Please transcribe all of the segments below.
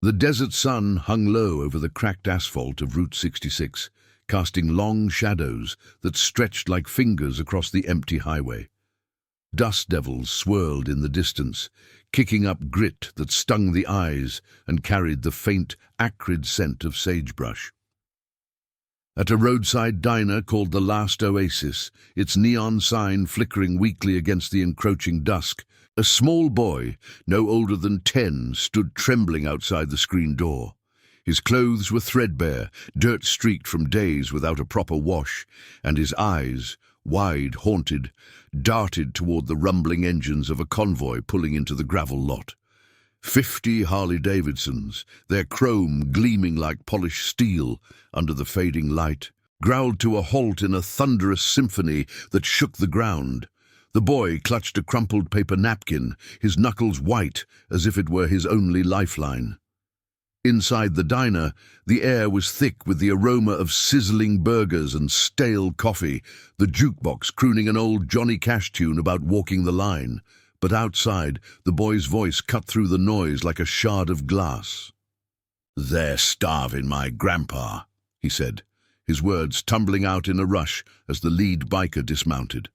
The desert sun hung low over the cracked asphalt of Route 66, casting long shadows that stretched like fingers across the empty highway. Dust devils swirled in the distance, kicking up grit that stung the eyes and carried the faint, acrid scent of sagebrush. At a roadside diner called the Last Oasis, its neon sign flickering weakly against the encroaching dusk, a small boy, no older than 10, stood trembling outside the screen door. His clothes were threadbare, dirt-streaked from days without a proper wash, and his eyes, wide, haunted, darted toward the rumbling engines of a convoy pulling into the gravel lot. 50 Harley-Davidsons, their chrome gleaming like polished steel under the fading light, growled to a halt in a thunderous symphony that shook the ground. The boy clutched a crumpled paper napkin, his knuckles white as if it were his only lifeline. Inside the diner, the air was thick with the aroma of sizzling burgers and stale coffee, the jukebox crooning an old Johnny Cash tune about walking the line. But outside, the boy's voice cut through the noise like a shard of glass. "They're starving my grandpa," he said, his words tumbling out in a rush as the lead biker dismounted.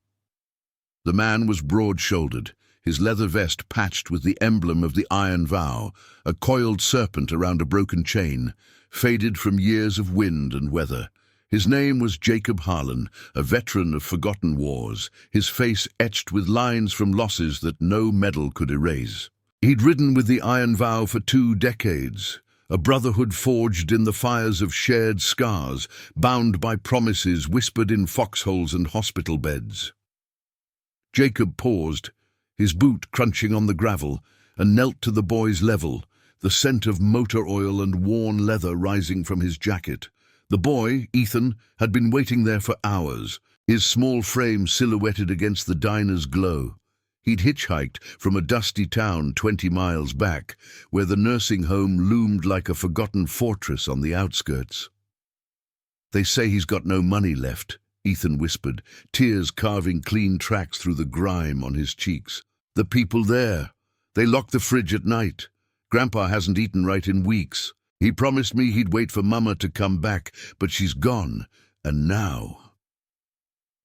The man was broad-shouldered, his leather vest patched with the emblem of the Iron Vow, a coiled serpent around a broken chain, faded from years of wind and weather. His name was Jacob Harlan, a veteran of forgotten wars, his face etched with lines from losses that no medal could erase. He'd ridden with the Iron Vow for 2 decades, a brotherhood forged in the fires of shared scars, bound by promises whispered in foxholes and hospital beds. Jacob paused, his boot crunching on the gravel, and knelt to the boy's level, the scent of motor oil and worn leather rising from his jacket. The boy, Ethan, had been waiting there for hours, his small frame silhouetted against the diner's glow. He'd hitchhiked from a dusty town 20 miles back, where the nursing home loomed like a forgotten fortress on the outskirts. "They say he's got no money left," Ethan whispered, tears carving clean tracks through the grime on his cheeks. "The people there, they lock the fridge at night. Grandpa hasn't eaten right in weeks. He promised me he'd wait for Mama to come back, but she's gone, and now—"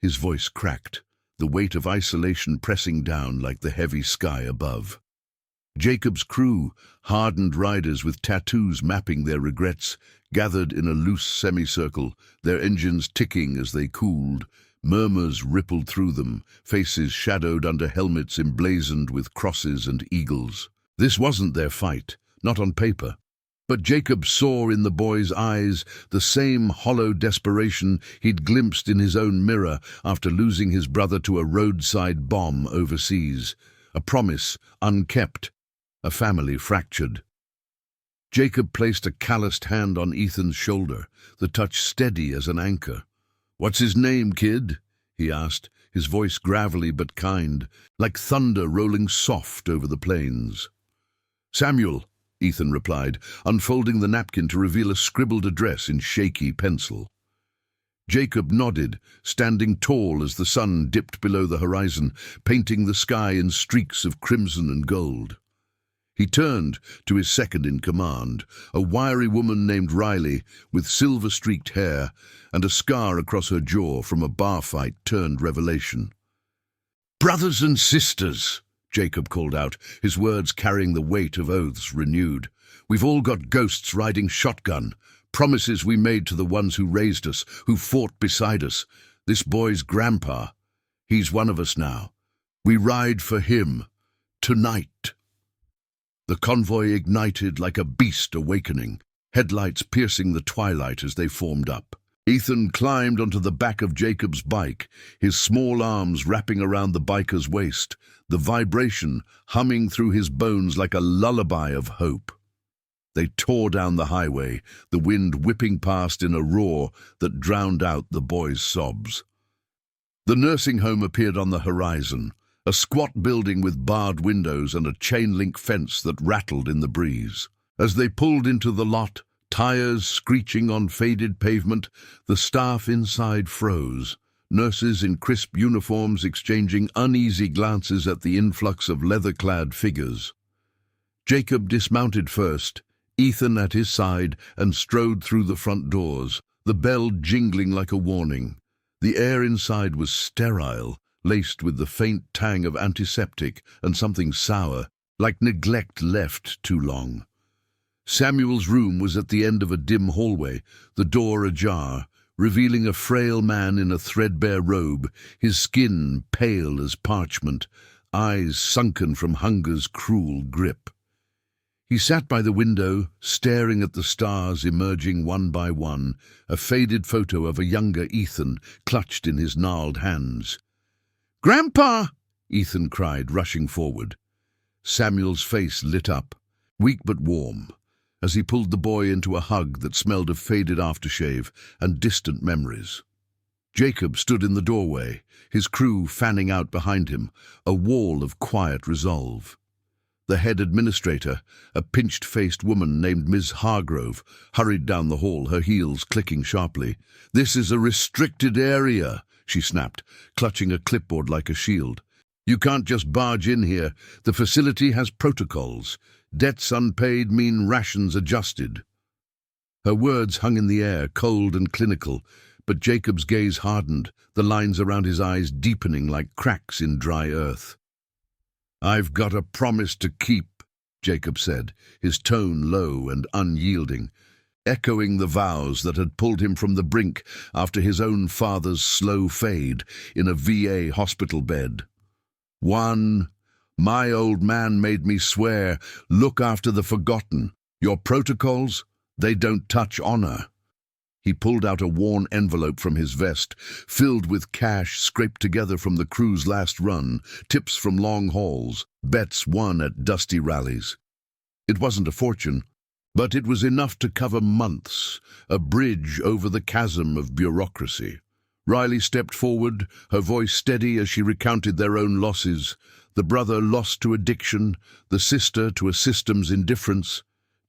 His voice cracked, the weight of isolation pressing down like the heavy sky above. Jacob's crew, hardened riders with tattoos mapping their regrets, gathered in a loose semicircle, their engines ticking as they cooled. Murmurs rippled through them, faces shadowed under helmets emblazoned with crosses and eagles. This wasn't their fight, not on paper. But Jacob saw in the boy's eyes the same hollow desperation he'd glimpsed in his own mirror after losing his brother to a roadside bomb overseas. A promise unkept, a family fractured. Jacob placed a calloused hand on Ethan's shoulder, the touch steady as an anchor. "What's his name, kid?" he asked, his voice gravelly but kind, like thunder rolling soft over the plains. "Samuel," Ethan replied, unfolding the napkin to reveal a scribbled address in shaky pencil. Jacob nodded, standing tall as the sun dipped below the horizon, painting the sky in streaks of crimson and gold. He turned to his second-in-command, a wiry woman named Riley, with silver-streaked hair and a scar across her jaw from a bar fight turned revelation. "Brothers and sisters," Jacob called out, his words carrying the weight of oaths renewed. "We've all got ghosts riding shotgun, promises we made to the ones who raised us, who fought beside us. This boy's grandpa, he's one of us now. We ride for him, tonight." The convoy ignited like a beast awakening, headlights piercing the twilight as they formed up. Ethan climbed onto the back of Jacob's bike, his small arms wrapping around the biker's waist, the vibration humming through his bones like a lullaby of hope. They tore down the highway, the wind whipping past in a roar that drowned out the boy's sobs. The nursing home appeared on the horizon, a squat building with barred windows and a chain-link fence that rattled in the breeze. As they pulled into the lot, tires screeching on faded pavement, the staff inside froze, nurses in crisp uniforms exchanging uneasy glances at the influx of leather-clad figures. Jacob dismounted first, Ethan at his side, and strode through the front doors, the bell jingling like a warning. The air inside was sterile, laced with the faint tang of antiseptic and something sour, like neglect left too long. Samuel's room was at the end of a dim hallway, the door ajar, revealing a frail man in a threadbare robe, his skin pale as parchment, eyes sunken from hunger's cruel grip. He sat by the window, staring at the stars emerging one by one, a faded photo of a younger Ethan clutched in his gnarled hands. "Grandpa!" Ethan cried, rushing forward. Samuel's face lit up, weak but warm, as he pulled the boy into a hug that smelled of faded aftershave and distant memories. Jacob stood in the doorway, his crew fanning out behind him, a wall of quiet resolve. The head administrator, a pinched-faced woman named Ms. Hargrove, hurried down the hall, her heels clicking sharply. "This is a restricted area," she snapped, clutching a clipboard like a shield. "You can't just barge in here. The facility has protocols. Debts unpaid mean rations adjusted." Her words hung in the air, cold and clinical, but Jacob's gaze hardened, the lines around his eyes deepening like cracks in dry earth. "I've got a promise to keep," Jacob said, his tone low and unyielding, echoing the vows that had pulled him from the brink after his own father's slow fade in a VA hospital bed. "One, my old man made me swear, look after the forgotten. Your protocols, they don't touch honor." He pulled out a worn envelope from his vest, filled with cash scraped together from the crew's last run, tips from long hauls, bets won at dusty rallies. It wasn't a fortune, but it was enough to cover months, a bridge over the chasm of bureaucracy. Riley stepped forward, her voice steady as she recounted their own losses, the brother lost to addiction, the sister to a system's indifference,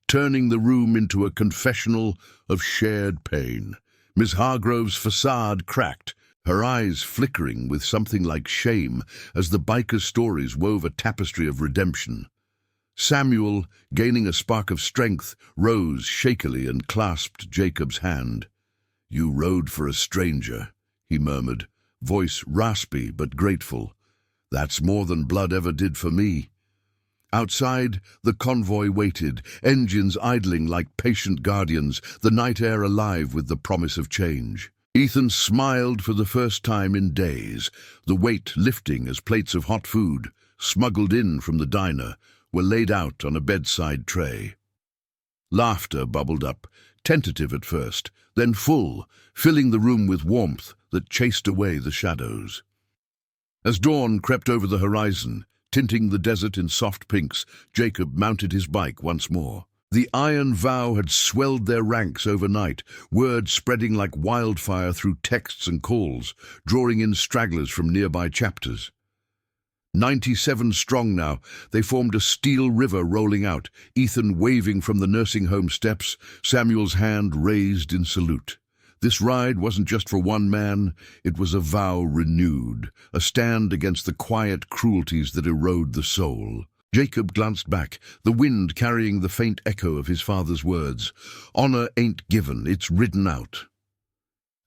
turning the room into a confessional of shared pain. Miss Hargrove's facade cracked, her eyes flickering with something like shame as the biker's stories wove a tapestry of redemption. Samuel, gaining a spark of strength, rose shakily and clasped Jacob's hand. "You rode for a stranger," he murmured, voice raspy but grateful. "That's more than blood ever did for me." Outside, the convoy waited, engines idling like patient guardians, the night air alive with the promise of change. Ethan smiled for the first time in days, the weight lifting as plates of hot food, smuggled in from the diner, were laid out on a bedside tray. Laughter bubbled up, tentative at first, then full, filling the room with warmth that chased away the shadows. As dawn crept over the horizon, tinting the desert in soft pinks, Jacob mounted his bike once more. The iron vow had swelled their ranks overnight, word spreading like wildfire through texts and calls, drawing in stragglers from nearby chapters. 97 strong now, they formed a steel river rolling out, Ethan waving from the nursing home steps, Samuel's hand raised in salute. This ride wasn't just for one man, it was a vow renewed, a stand against the quiet cruelties that erode the soul. Jacob glanced back, the wind carrying the faint echo of his father's words. "Honor ain't given, it's ridden out."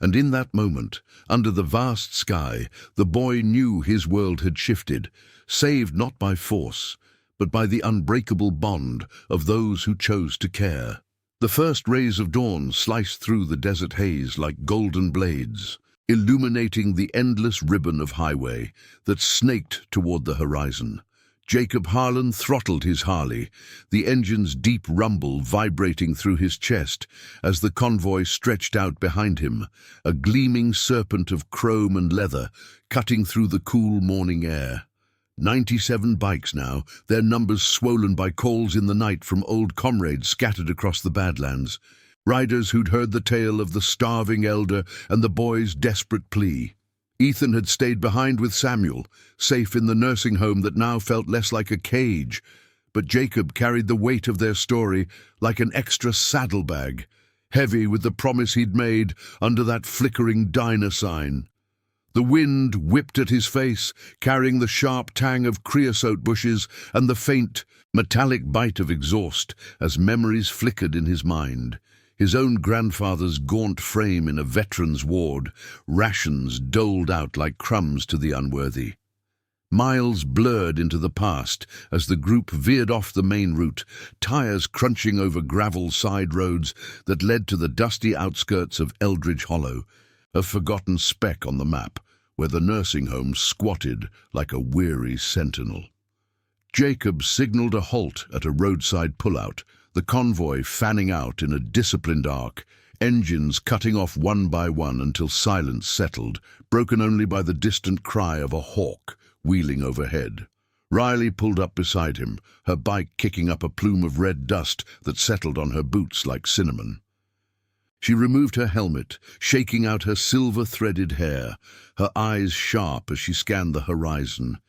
And in that moment, under the vast sky, the boy knew his world had shifted, saved not by force, but by the unbreakable bond of those who chose to care. The first rays of dawn sliced through the desert haze like golden blades, illuminating the endless ribbon of highway that snaked toward the horizon. Jacob Harlan throttled his Harley, the engine's deep rumble vibrating through his chest as the convoy stretched out behind him, a gleaming serpent of chrome and leather cutting through the cool morning air. 97 bikes now, their numbers swollen by calls in the night from old comrades scattered across the Badlands, riders who'd heard the tale of the starving elder and the boy's desperate plea. Ethan had stayed behind with Samuel, safe in the nursing home that now felt less like a cage, but Jacob carried the weight of their story like an extra saddlebag, heavy with the promise he'd made under that flickering diner sign. The wind whipped at his face, carrying the sharp tang of creosote bushes and the faint, metallic bite of exhaust as memories flickered in his mind. His own grandfather's gaunt frame in a veteran's ward, rations doled out like crumbs to the unworthy. Miles blurred into the past as the group veered off the main route, tires crunching over gravel side roads that led to the dusty outskirts of Eldridge Hollow, a forgotten speck on the map, where the nursing home squatted like a weary sentinel. Jacob signaled a halt at a roadside pullout, the convoy fanning out in a disciplined arc, engines cutting off one by one until silence settled, broken only by the distant cry of a hawk wheeling overhead. Riley pulled up beside him, her bike kicking up a plume of red dust that settled on her boots like cinnamon. She removed her helmet, shaking out her silver-threaded hair, her eyes sharp as she scanned the horizon.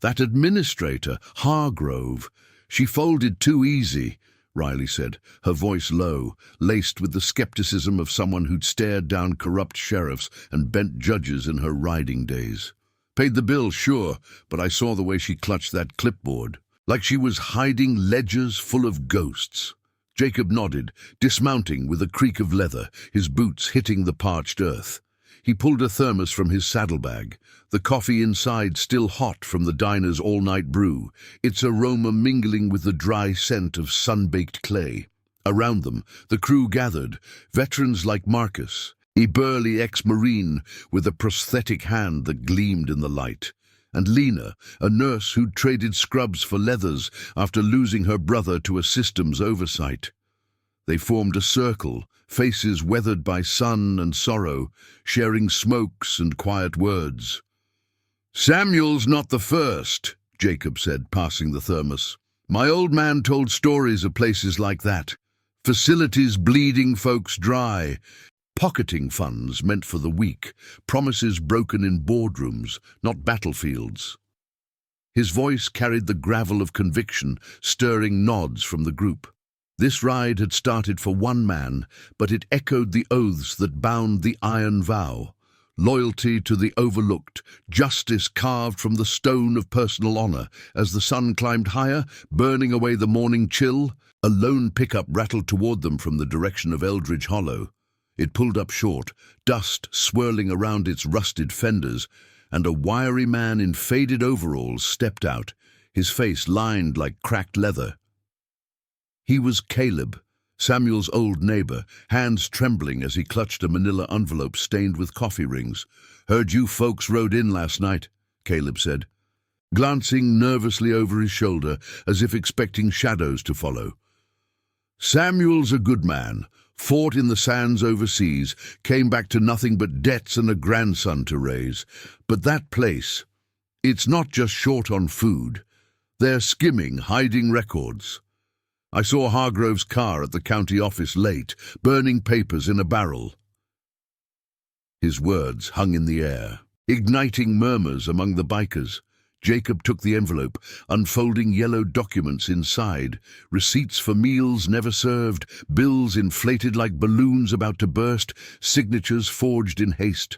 That administrator, Hargrove, she folded too easy, Riley said, her voice low, laced with the skepticism of someone who'd stared down corrupt sheriffs and bent judges in her riding days. Paid the bill, sure, but I saw the way she clutched that clipboard, like she was hiding ledgers full of ghosts. Jacob nodded, dismounting with a creak of leather, his boots hitting the parched earth. He pulled a thermos from his saddlebag, the coffee inside still hot from the diner's all-night brew, its aroma mingling with the dry scent of sun-baked clay. Around them, the crew gathered, veterans like Marcus, a burly ex-Marine with a prosthetic hand that gleamed in the light, and Lena, a nurse who'd traded scrubs for leathers after losing her brother to a systems oversight. They formed a circle, faces weathered by sun and sorrow, sharing smokes and quiet words. "Samuel's not the first," Jacob said, passing the thermos. "My old man told stories of places like that. Facilities bleeding folks dry, pocketing funds meant for the weak, promises broken in boardrooms, not battlefields." His voice carried the gravel of conviction, stirring nods from the group. This ride had started for one man, but it echoed the oaths that bound the iron vow. Loyalty to the overlooked, justice carved from the stone of personal honor. As the sun climbed higher, burning away the morning chill, a lone pickup rattled toward them from the direction of Eldridge Hollow. It pulled up short, dust swirling around its rusted fenders, and a wiry man in faded overalls stepped out, his face lined like cracked leather. He was Caleb, Samuel's old neighbor, hands trembling as he clutched a manila envelope stained with coffee rings. "Heard you folks rode in last night," Caleb said, glancing nervously over his shoulder as if expecting shadows to follow. "Samuel's a good man, fought in the sands overseas, came back to nothing but debts and a grandson to raise. But that place, it's not just short on food. They're skimming, hiding records. I saw Hargrove's car at the county office late, burning papers in a barrel." His words hung in the air, igniting murmurs among the bikers. Jacob took the envelope, unfolding yellow documents inside, receipts for meals never served, bills inflated like balloons about to burst, signatures forged in haste.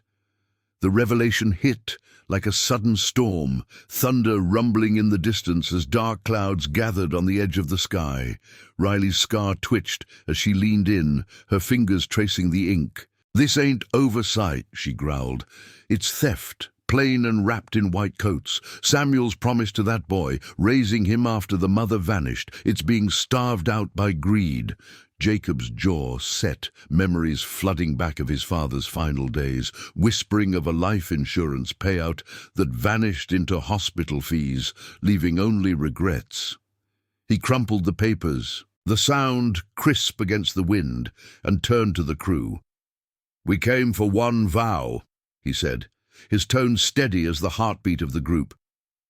The revelation hit like a sudden storm, thunder rumbling in the distance as dark clouds gathered on the edge of the sky. Riley's scar twitched as she leaned in, her fingers tracing the ink. "This ain't oversight," she growled. "It's theft, plain and wrapped in white coats. Samuel's promise to that boy, raising him after the mother vanished. It's being starved out by greed." Jacob's jaw set, memories flooding back of his father's final days, whispering of a life insurance payout that vanished into hospital fees, leaving only regrets. He crumpled the papers, the sound crisp against the wind, and turned to the crew. "We came for one vow," he said, his tone steady as the heartbeat of the group.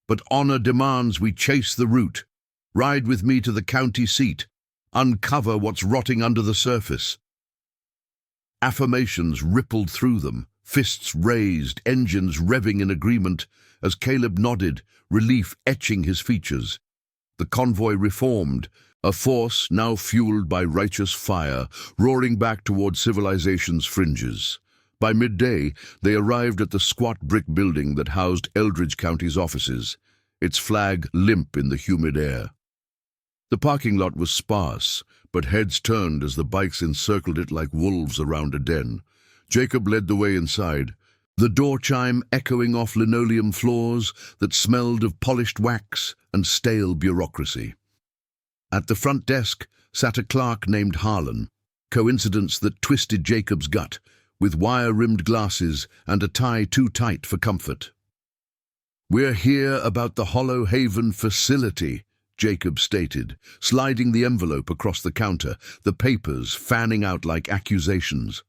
"But honor demands we chase the route. Ride with me to the county seat. Uncover what's rotting under the surface." Affirmations rippled through them, fists raised, engines revving in agreement, as Caleb nodded, relief etching his features. The convoy reformed, a force now fueled by righteous fire, roaring back toward civilization's fringes. By midday, they arrived at the squat brick building that housed Eldridge County's offices, its flag limp in the humid air. The parking lot was sparse, but heads turned as the bikes encircled it like wolves around a den. Jacob led the way inside, the door chime echoing off linoleum floors that smelled of polished wax and stale bureaucracy. At the front desk sat a clerk named Harlan, coincidence that twisted Jacob's gut, with wire-rimmed glasses and a tie too tight for comfort. "We're here about the Hollow Haven facility," Jacob stated, sliding the envelope across the counter, the papers fanning out like accusations.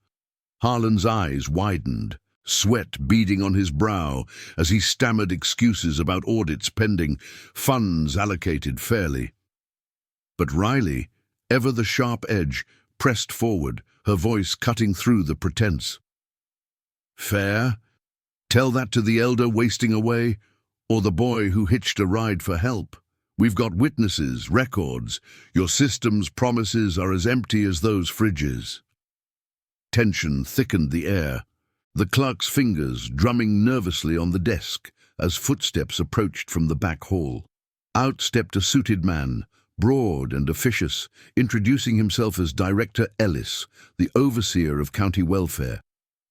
Harlan's eyes widened, sweat beading on his brow as he stammered excuses about audits pending, funds allocated fairly. But Riley, ever the sharp edge, pressed forward, her voice cutting through the pretense. "Fair? Tell that to the elder wasting away, or the boy who hitched a ride for help. We've got witnesses, records. Your system's promises are as empty as those fridges." Tension thickened the air, the clerk's fingers drumming nervously on the desk as footsteps approached from the back hall. Out stepped a suited man, broad and officious, introducing himself as Director Ellis, the overseer of county welfare.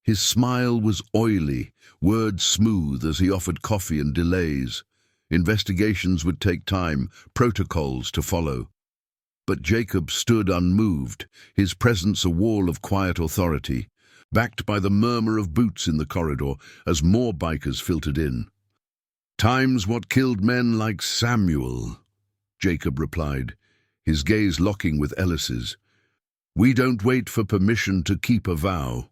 His smile was oily, words smooth as he offered coffee and delays. Investigations would take time, protocols to follow. But Jacob stood unmoved, his presence a wall of quiet authority, backed by the murmur of boots in the corridor as more bikers filtered in. "Time's what killed men like Samuel," Jacob replied, his gaze locking with Ellis's. "We don't wait for permission to keep a vow.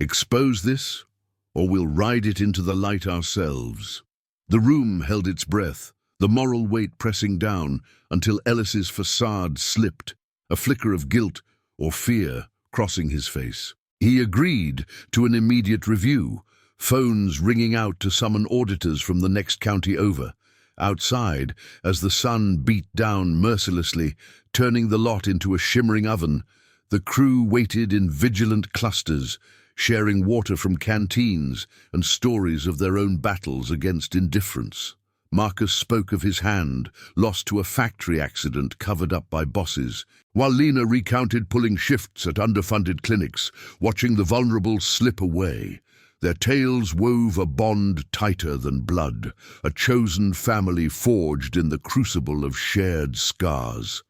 Expose this, or we'll ride it into the light ourselves." The room held its breath, the moral weight pressing down until Ellis's facade slipped, a flicker of guilt or fear crossing his face. He agreed to an immediate review, phones ringing out to summon auditors from the next county over. Outside, as the sun beat down mercilessly, turning the lot into a shimmering oven, the crew waited in vigilant clusters, sharing water from canteens and stories of their own battles against indifference. Marcus spoke of his hand, lost to a factory accident covered up by bosses, while Lena recounted pulling shifts at underfunded clinics, watching the vulnerable slip away. Their tales wove a bond tighter than blood, a chosen family forged in the crucible of shared scars.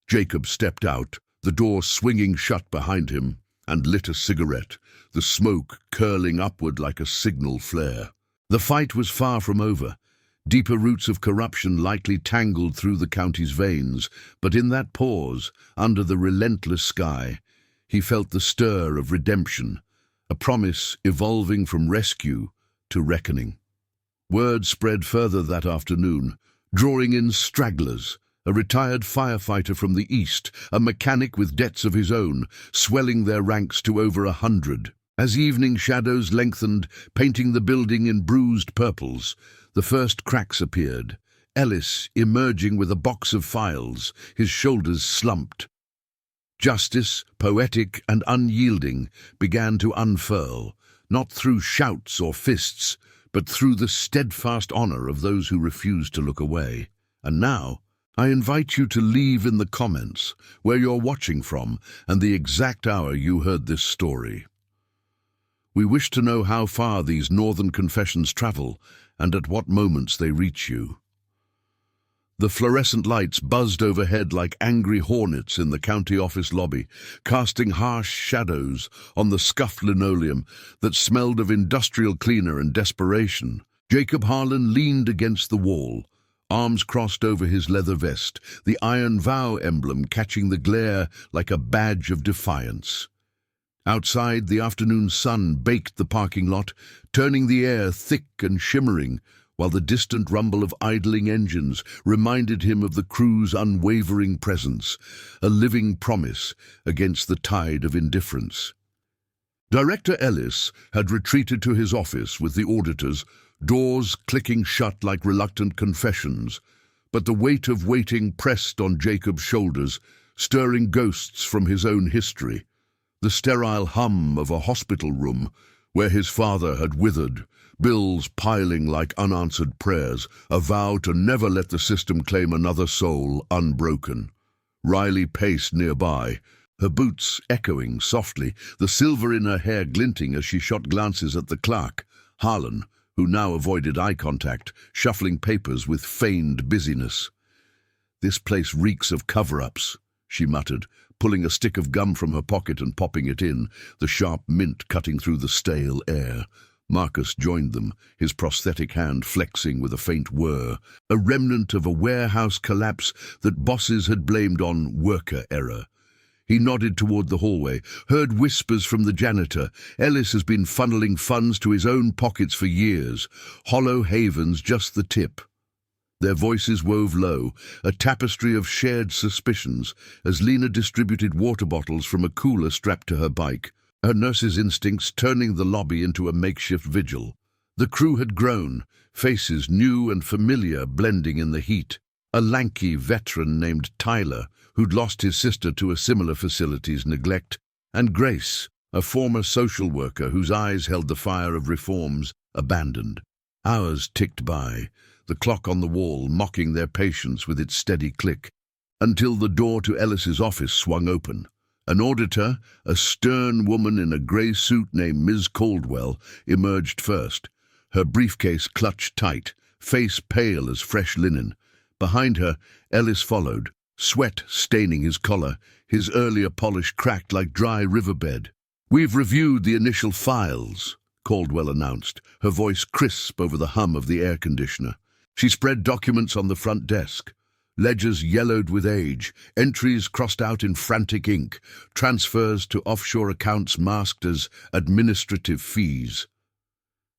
Jacob stepped out, the door swinging shut behind him, and lit a cigarette, the smoke curling upward like a signal flare. The fight was far from over. Deeper roots of corruption likely tangled through the county's veins, but in that pause, under the relentless sky, he felt the stir of redemption, a promise evolving from rescue to reckoning. Word spread further that afternoon, drawing in stragglers, a retired firefighter from the east, a mechanic with debts of his own, swelling their ranks to over 100. As evening shadows lengthened, painting the building in bruised purples, the first cracks appeared, Ellis emerging with a box of files, his shoulders slumped. Justice, poetic and unyielding, began to unfurl, not through shouts or fists, but through the steadfast honor of those who refused to look away. And now, I invite you to leave in the comments where you're watching from and the exact hour you heard this story. We wish to know how far these northern confessions travel and at what moments they reach you. The fluorescent lights buzzed overhead like angry hornets in the county office lobby, casting harsh shadows on the scuffed linoleum that smelled of industrial cleaner and desperation. Jacob Harlan leaned against the wall, arms crossed over his leather vest, the iron vow emblem catching the glare like a badge of defiance. Outside, the afternoon sun baked the parking lot, turning the air thick and shimmering, while the distant rumble of idling engines reminded him of the crew's unwavering presence, a living promise against the tide of indifference. Director Ellis had retreated to his office with the auditors, doors clicking shut like reluctant confessions, but the weight of waiting pressed on Jacob's shoulders, stirring ghosts from his own history. The sterile hum of a hospital room where his father had withered, bills piling like unanswered prayers, a vow to never let the system claim another soul unbroken. Riley paced nearby, her boots echoing softly, the silver in her hair glinting as she shot glances at the clerk, Harlan, who now avoided eye contact, shuffling papers with feigned busyness. "This place reeks of cover-ups," she muttered, pulling a stick of gum from her pocket and popping it in, the sharp mint cutting through the stale air. Marcus joined them, his prosthetic hand flexing with a faint whir, a remnant of a warehouse collapse that bosses had blamed on worker error. He nodded toward the hallway, heard whispers from the janitor. Ellis has been funneling funds to his own pockets for years. Hollow Haven's just the tip. Their voices wove low, a tapestry of shared suspicions, as Lena distributed water bottles from a cooler strapped to her bike, her nurse's instincts turning the lobby into a makeshift vigil. The crew had grown, faces new and familiar blending in the heat. A lanky veteran named Tyler, who'd lost his sister to a similar facility's neglect, and Grace, a former social worker whose eyes held the fire of reforms abandoned. Hours ticked by, the clock on the wall mocking their patience with its steady click, until the door to Ellis's office swung open. An auditor, a stern woman in a grey suit named Ms. Caldwell, emerged first, her briefcase clutched tight, face pale as fresh linen. Behind her, Ellis followed, sweat staining his collar, his earlier polish cracked like dry riverbed. "We've reviewed the initial files," Caldwell announced, her voice crisp over the hum of the air conditioner. She spread documents on the front desk. Ledgers yellowed with age, entries crossed out in frantic ink, transfers to offshore accounts masked as administrative fees.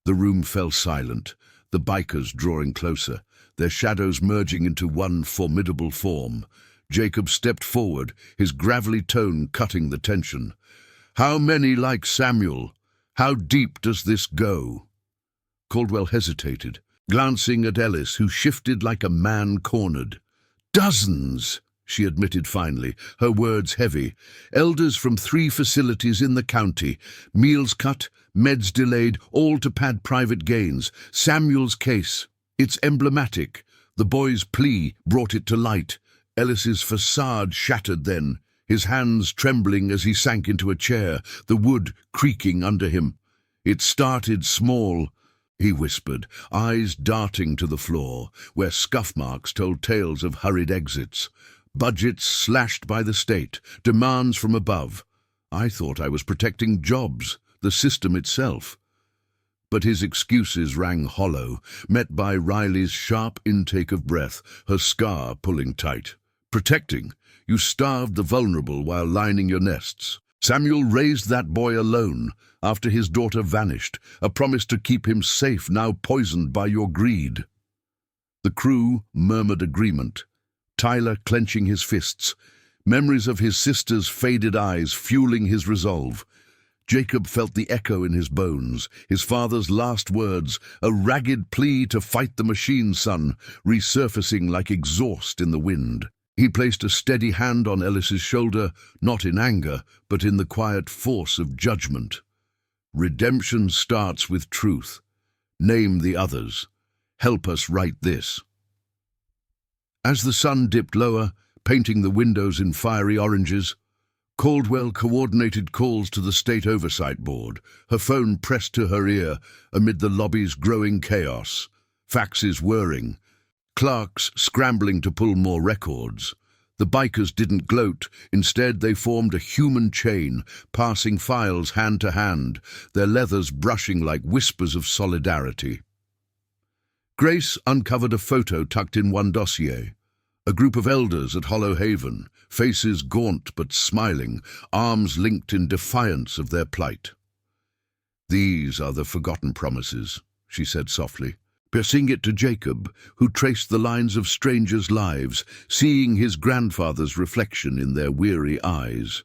The room fell silent, the bikers drawing closer, their shadows merging into one formidable form. Jacob stepped forward, his gravelly tone cutting the tension. "How many like Samuel? How deep does this go?" Caldwell hesitated, glancing at Ellis, who shifted like a man cornered. "Dozens," she admitted finally, her words heavy. "Elders from 3 facilities in the county. Meals cut, meds delayed, all to pad private gains. Samuel's case. It's emblematic. The boy's plea brought it to light. Ellis's facade shattered then, his hands trembling as he sank into a chair, the wood creaking under him. It started small," he whispered, eyes darting to the floor, where scuff marks told tales of hurried exits. "Budgets slashed by the state, demands from above. I thought I was protecting jobs, the system itself." But his excuses rang hollow, met by Riley's sharp intake of breath, her scar pulling tight. "Protecting? You starved the vulnerable while lining your nests. Samuel raised that boy alone, after his daughter vanished, a promise to keep him safe now poisoned by your greed." The crew murmured agreement, Tyler clenching his fists, memories of his sister's faded eyes fueling his resolve. Jacob felt the echo in his bones, his father's last words, a ragged plea to fight the machine sun, resurfacing like exhaust in the wind. He placed a steady hand on Ellis's shoulder, not in anger, but in the quiet force of judgment. "Redemption starts with truth. Name the others. Help us write this." As the sun dipped lower, painting the windows in fiery oranges, Caldwell coordinated calls to the State Oversight Board, her phone pressed to her ear amid the lobby's growing chaos, faxes whirring, clerks scrambling to pull more records. The bikers didn't gloat, instead they formed a human chain, passing files hand to hand, their leathers brushing like whispers of solidarity. Grace uncovered a photo tucked in one dossier. A group of elders at Hollow Haven, faces gaunt but smiling, arms linked in defiance of their plight. "These are the forgotten promises," she said softly, passing it to Jacob, who traced the lines of strangers' lives, seeing his grandfather's reflection in their weary eyes.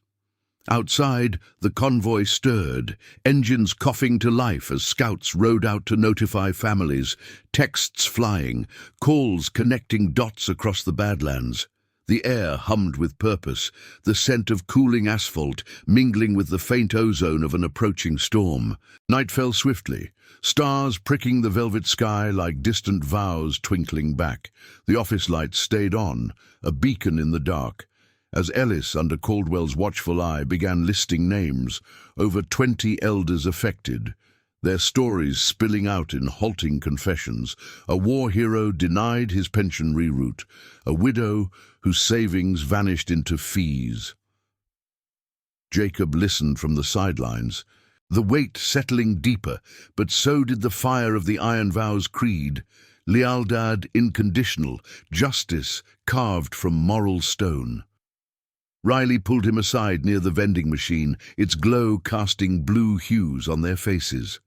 Outside, the convoy stirred, engines coughing to life as scouts rode out to notify families, texts flying, calls connecting dots across the Badlands. The air hummed with purpose, the scent of cooling asphalt mingling with the faint ozone of an approaching storm. Night fell swiftly, stars pricking the velvet sky like distant vows twinkling back. The office lights stayed on, a beacon in the dark. As Ellis, under Caldwell's watchful eye, began listing names, over 20 elders affected, their stories spilling out in halting confessions. A war hero denied his pension reroute, a widow whose savings vanished into fees. Jacob listened from the sidelines, the weight settling deeper, but so did the fire of the Iron Vows creed, lealdad inconditional, justice carved from moral stone. Riley pulled him aside near the vending machine, its glow casting blue hues on their faces.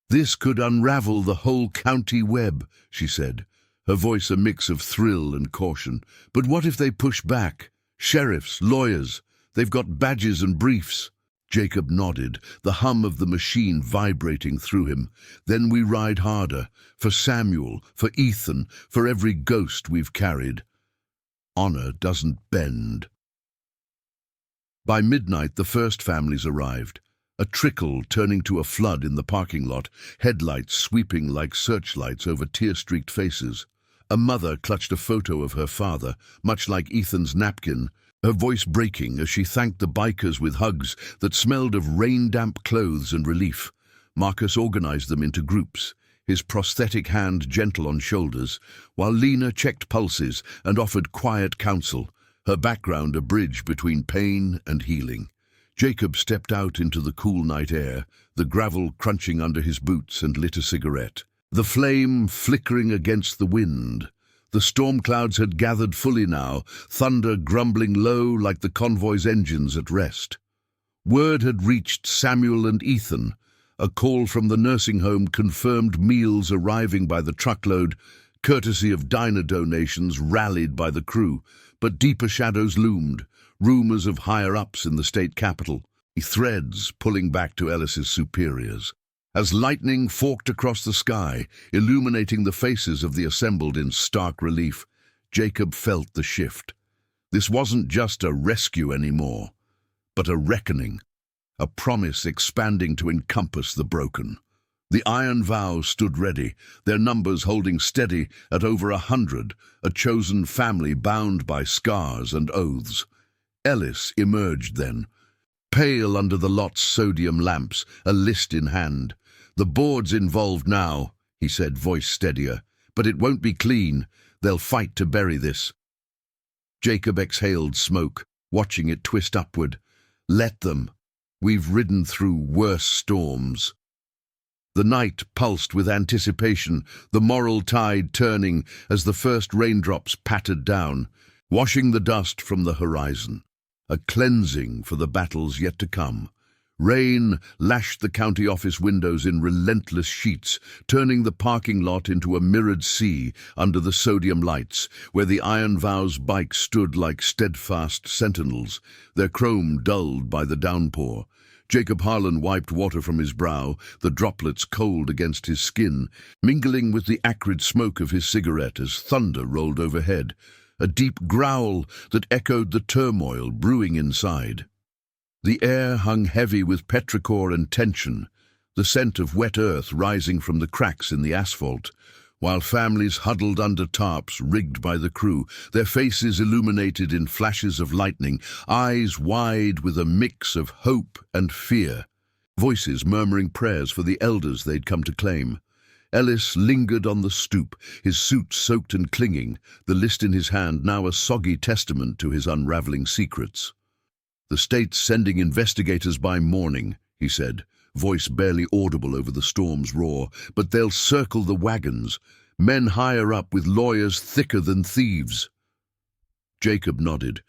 "This could unravel the whole county web," she said, her voice a mix of thrill and caution. "But what if they push back? Sheriffs, lawyers, they've got badges and briefs." Jacob nodded, the hum of the machine vibrating through him. "Then we ride harder, for Samuel, for Ethan, for every ghost we've carried. Honor doesn't bend." By midnight, the first families arrived. A trickle turning to a flood in the parking lot, headlights sweeping like searchlights over tear-streaked faces. A mother clutched a photo of her father, much like Ethan's napkin, her voice breaking as she thanked the bikers with hugs that smelled of rain-damp clothes and relief. Marcus organized them into groups, his prosthetic hand gentle on shoulders, while Lena checked pulses and offered quiet counsel, her background a bridge between pain and healing. Jacob stepped out into the cool night air, the gravel crunching under his boots, and lit a cigarette. The flame flickering against the wind. The storm clouds had gathered fully now, thunder grumbling low like the convoy's engines at rest. Word had reached Samuel and Ethan. A call from the nursing home confirmed meals arriving by the truckload, courtesy of diner donations rallied by the crew. But deeper shadows loomed, rumors of higher-ups in the state capital, threads pulling back to Ellis's superiors. As lightning forked across the sky, illuminating the faces of the assembled in stark relief, Jacob felt the shift. This wasn't just a rescue anymore, but a reckoning, a promise expanding to encompass the broken. The Iron Vows stood ready, their numbers holding steady at over 100, a chosen family bound by scars and oaths. Ellis emerged then, pale under the lot's sodium lamps, a list in hand. "The board's involved now," he said, voice steadier, "but it won't be clean. They'll fight to bury this." Jacob exhaled smoke, watching it twist upward. "Let them. We've ridden through worse storms." The night pulsed with anticipation, the moral tide turning as the first raindrops pattered down, washing the dust from the horizon. A cleansing for the battles yet to come. Rain lashed the county office windows in relentless sheets, turning the parking lot into a mirrored sea under the sodium lights, where the Iron Vows bikes stood like steadfast sentinels, their chrome dulled by the downpour. Jacob Harlan wiped water from his brow, the droplets cold against his skin, mingling with the acrid smoke of his cigarette as thunder rolled overhead, a deep growl that echoed the turmoil brewing inside. The air hung heavy with petrichor and tension, the scent of wet earth rising from the cracks in the asphalt, while families huddled under tarps rigged by the crew, their faces illuminated in flashes of lightning, eyes wide with a mix of hope and fear, voices murmuring prayers for the elders they'd come to claim. Ellis lingered on the stoop, his suit soaked and clinging, the list in his hand now a soggy testament to his unraveling secrets. "The state's sending investigators by morning," he said, voice barely audible over the storm's roar, "but they'll circle the wagons, men higher up with lawyers thicker than thieves." Jacob nodded,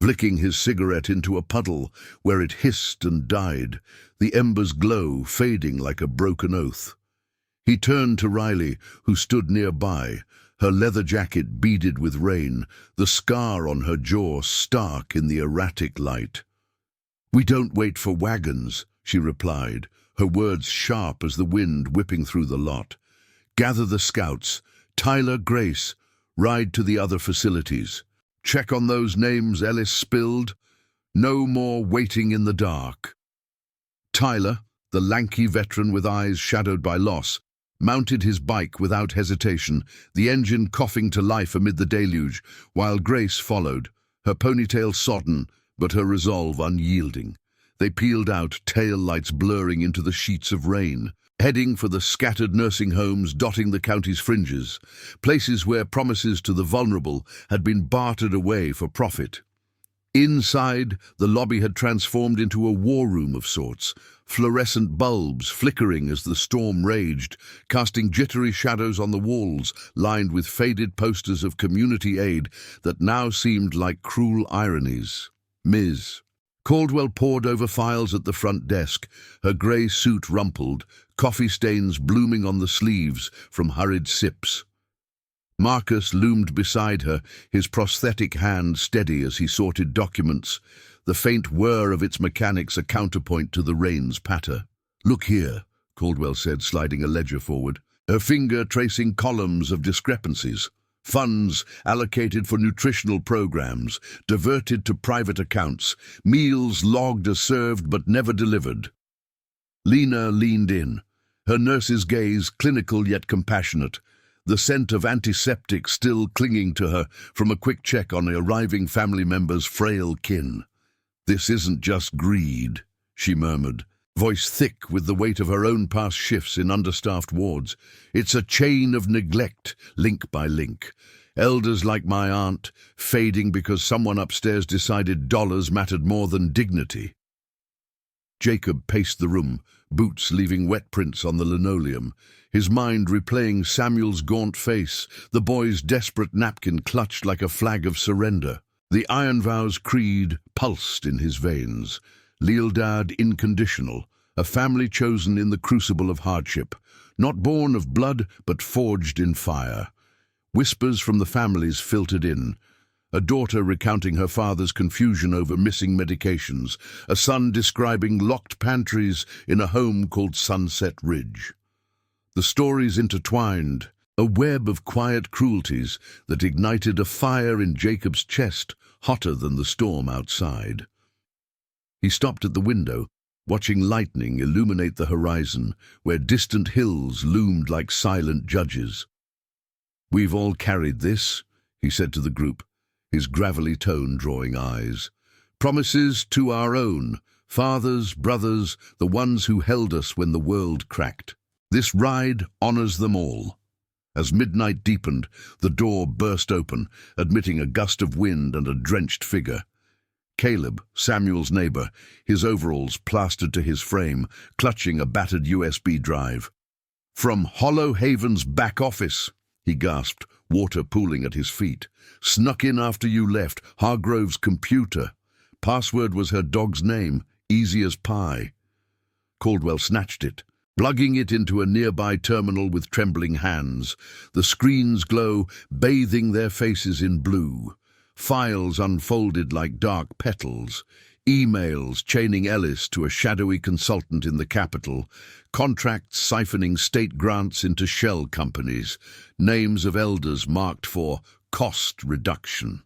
flicking his cigarette into a puddle where it hissed and died, the embers glow fading like a broken oath. He turned to Riley, who stood nearby, her leather jacket beaded with rain, the scar on her jaw stark in the erratic light. "We don't wait for wagons," she replied, her words sharp as the wind whipping through the lot. "Gather the scouts. Tyler, Grace, ride to the other facilities. Check on those names Ellis spilled. No more waiting in the dark. Tyler, the lanky veteran with eyes shadowed by loss, mounted his bike without hesitation, the engine coughing to life amid the deluge, while Grace followed, her ponytail sodden, but her resolve unyielding. They peeled out, tail lights blurring into the sheets of rain, heading for the scattered nursing homes dotting the county's fringes, places where promises to the vulnerable had been bartered away for profit. Inside, the lobby had transformed into a war room of sorts, fluorescent bulbs flickering as the storm raged, casting jittery shadows on the walls lined with faded posters of community aid that now seemed like cruel ironies. Ms. Caldwell pored over files at the front desk, her grey suit rumpled, coffee stains blooming on the sleeves from hurried sips. Marcus loomed beside her, his prosthetic hand steady as he sorted documents, the faint whir of its mechanics a counterpoint to the rain's patter. "Look here," Caldwell said, sliding a ledger forward, her finger tracing columns of discrepancies. Funds allocated for nutritional programs, diverted to private accounts, meals logged as served but never delivered. Lena leaned in, her nurse's gaze clinical yet compassionate, the scent of antiseptic still clinging to her from a quick check on the arriving family member's frail kin. "This isn't just greed," she murmured, voice thick with the weight of her own past shifts in understaffed wards. "It's a chain of neglect, link by link. Elders like my aunt, fading because someone upstairs decided dollars mattered more than dignity." Jacob paced the room, boots leaving wet prints on the linoleum, his mind replaying Samuel's gaunt face, the boy's desperate napkin clutched like a flag of surrender. The Iron Vows creed pulsed in his veins. Lealdad inconditional, a family chosen in the crucible of hardship, not born of blood but forged in fire. Whispers from the families filtered in. A daughter recounting her father's confusion over missing medications, a son describing locked pantries in a home called Sunset Ridge. The stories intertwined, a web of quiet cruelties that ignited a fire in Jacob's chest, hotter than the storm outside. He stopped at the window, watching lightning illuminate the horizon, where distant hills loomed like silent judges. "We've all carried this," he said to the group, his gravelly tone drawing eyes. "Promises to our own, fathers, brothers, the ones who held us when the world cracked. This ride honors them all." As midnight deepened, the door burst open, admitting a gust of wind and a drenched figure. Caleb, Samuel's neighbor, his overalls plastered to his frame, clutching a battered USB drive. "From Hollow Haven's back office," he gasped, water pooling at his feet. "Snuck in after you left, Hargrove's computer. Password was her dog's name, easy as pie." Caldwell snatched it, plugging it into a nearby terminal with trembling hands, the screen's glow bathing their faces in blue. Files unfolded like dark petals, emails chaining Ellis to a shadowy consultant in the capital, contracts siphoning state grants into shell companies, names of elders marked for cost reduction.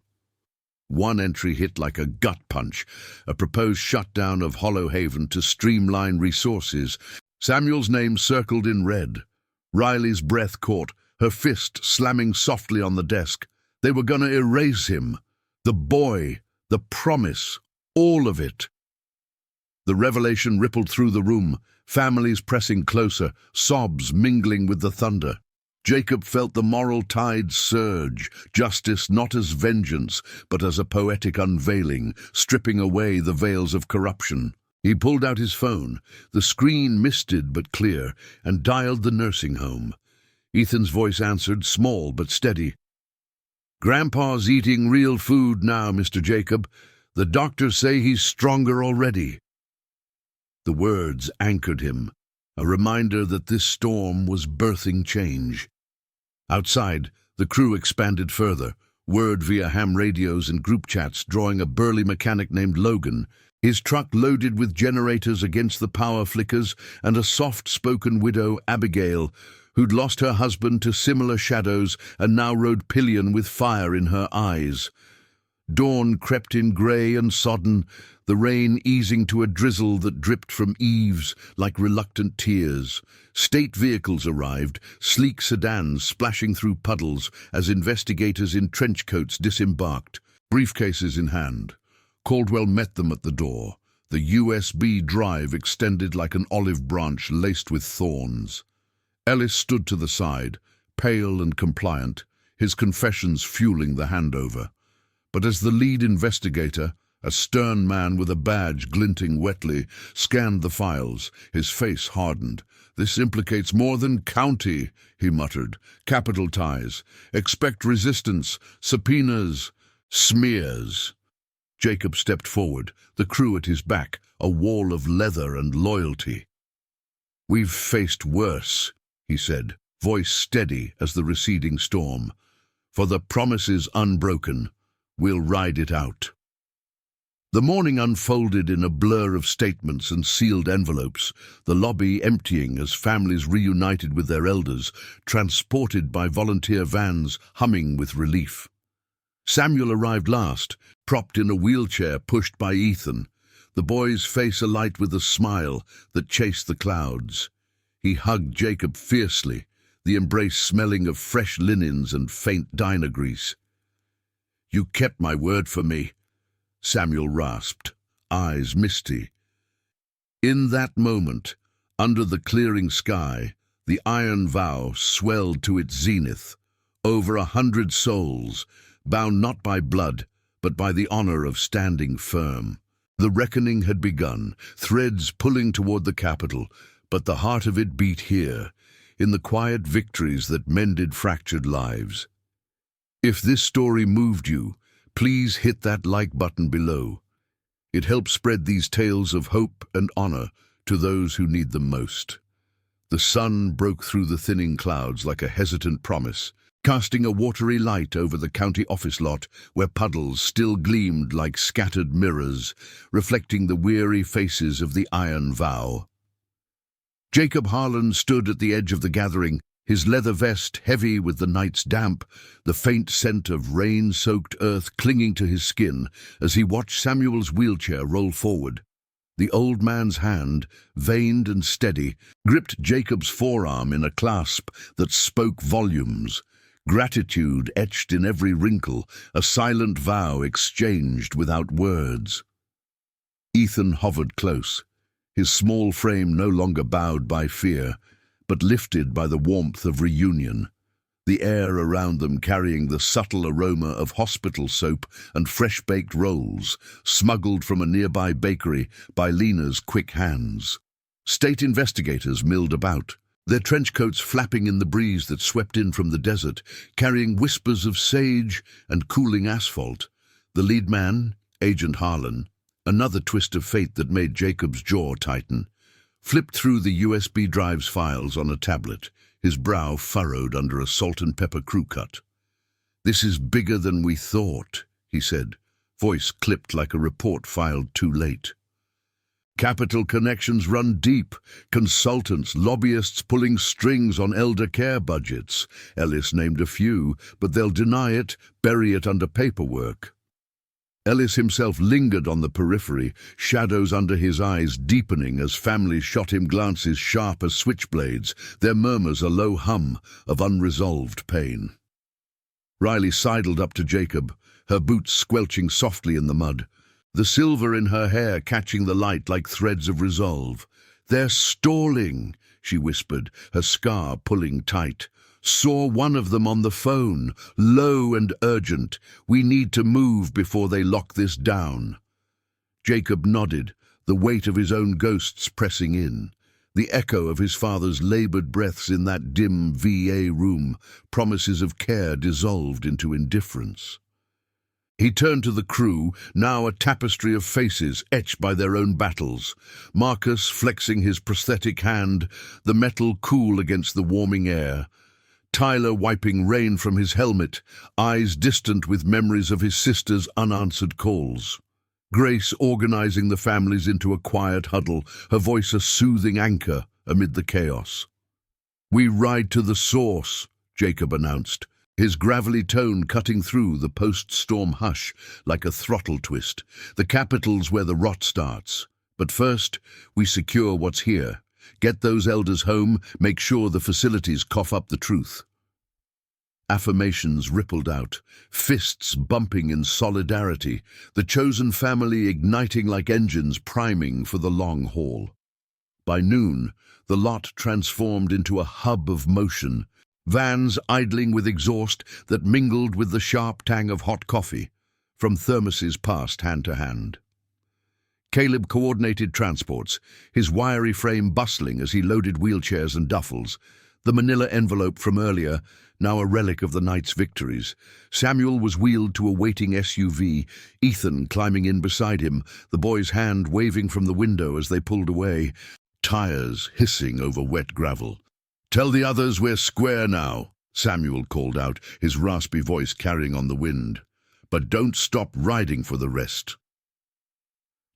One entry hit like a gut punch, a proposed shutdown of Hollow Haven to streamline resources. Samuel's name circled in red. Riley's breath caught, her fist slamming softly on the desk. They were going to erase him. The boy, the promise, all of it. The revelation rippled through the room, families pressing closer, sobs mingling with the thunder. Jacob felt the moral tide surge, justice not as vengeance, but as a poetic unveiling, stripping away the veils of corruption. He pulled out his phone, the screen misted but clear, and dialed the nursing home. Ethan's voice answered, small but steady. "Grandpa's eating real food now, Mr. Jacob. The doctors say he's stronger already." The words anchored him, a reminder that this storm was birthing change. Outside, the crew expanded further, word via ham radios and group chats drawing a burly mechanic named Logan, his truck loaded with generators against the power flickers, and a soft-spoken widow, Abigail, who'd lost her husband to similar shadows and now rode pillion with fire in her eyes. Dawn crept in grey and sodden, the rain easing to a drizzle that dripped from eaves like reluctant tears. State vehicles arrived, sleek sedans splashing through puddles as investigators in trench coats disembarked, briefcases in hand. Caldwell met them at the door, the USB drive extended like an olive branch laced with thorns. Ellis stood to the side, pale and compliant, his confessions fueling the handover. But as the lead investigator, a stern man with a badge glinting wetly, scanned the files, his face hardened. "This implicates more than county," he muttered. "Capital ties. Expect resistance, subpoenas, smears." Jacob stepped forward, the crew at his back, a wall of leather and loyalty. "We've faced worse," he said, voice steady as the receding storm. "For the promise is unbroken. We'll ride it out." The morning unfolded in a blur of statements and sealed envelopes, the lobby emptying as families reunited with their elders, transported by volunteer vans humming with relief. Samuel arrived last, propped in a wheelchair pushed by Ethan, the boy's face alight with a smile that chased the clouds. He hugged Jacob fiercely, the embrace smelling of fresh linens and faint diner grease. "You kept my word for me," Samuel rasped, eyes misty. In that moment, under the clearing sky, the iron vow swelled to its zenith. Over 100 souls, bound not by blood, but by the honor of standing firm. The reckoning had begun, threads pulling toward the capital, but the heart of it beat here, in the quiet victories that mended fractured lives. If this story moved you, please hit that like button below. It helps spread these tales of hope and honor to those who need them most. The sun broke through the thinning clouds like a hesitant promise, casting a watery light over the county office lot where puddles still gleamed like scattered mirrors, reflecting the weary faces of the iron vow. Jacob Harlan stood at the edge of the gathering, his leather vest heavy with the night's damp, the faint scent of rain-soaked earth clinging to his skin as he watched Samuel's wheelchair roll forward. The old man's hand, veined and steady, gripped Jacob's forearm in a clasp that spoke volumes. Gratitude etched in every wrinkle, a silent vow exchanged without words. Ethan hovered close, his small frame no longer bowed by fear, but lifted by the warmth of reunion, the air around them carrying the subtle aroma of hospital soap and fresh-baked rolls, smuggled from a nearby bakery by Lena's quick hands. State investigators milled about, their trench coats flapping in the breeze that swept in from the desert, carrying whispers of sage and cooling asphalt. The lead man, Agent Harlan, another twist of fate that made Jacob's jaw tighten, flipped through the USB drive's files on a tablet, his brow furrowed under a salt and pepper crew cut. "This is bigger than we thought," he said, voice clipped like a report filed too late. "Capital connections run deep, consultants, lobbyists pulling strings on elder care budgets." Ellis named a few, but they'll deny it, bury it under paperwork. Ellis himself lingered on the periphery, shadows under his eyes deepening as families shot him glances sharp as switchblades, their murmurs a low hum of unresolved pain. Riley sidled up to Jacob, her boots squelching softly in the mud, the silver in her hair catching the light like threads of resolve. "They're stalling," she whispered, her scar pulling tight. "Saw one of them on the phone, low and urgent. We need to move before they lock this down." Jacob nodded, the weight of his own ghosts pressing in. The echo of his father's labored breaths in that dim VA room, promises of care dissolved into indifference. He turned to the crew, now a tapestry of faces etched by their own battles. Marcus flexing his prosthetic hand, the metal cool against the warming air. Tyler wiping rain from his helmet, eyes distant with memories of his sister's unanswered calls. Grace organizing the families into a quiet huddle, her voice a soothing anchor amid the chaos. "We ride to the source," Jacob announced, his gravelly tone cutting through the post-storm hush like a throttle twist. The capital's where the rot starts. But first, we secure what's here. Get those elders home, make sure the facilities cough up the truth. Affirmations rippled out, fists bumping in solidarity, the chosen family igniting like engines priming for the long haul. By noon, the lot transformed into a hub of motion, vans idling with exhaust that mingled with the sharp tang of hot coffee, from thermoses passed hand to hand. Caleb coordinated transports, his wiry frame bustling as he loaded wheelchairs and duffels, the manila envelope from earlier, now a relic of the night's victories. Samuel was wheeled to a waiting SUV, Ethan climbing in beside him, the boy's hand waving from the window as they pulled away, tires hissing over wet gravel. "Tell the others we're square now," Samuel called out, his raspy voice carrying on the wind. "But don't stop riding for the rest."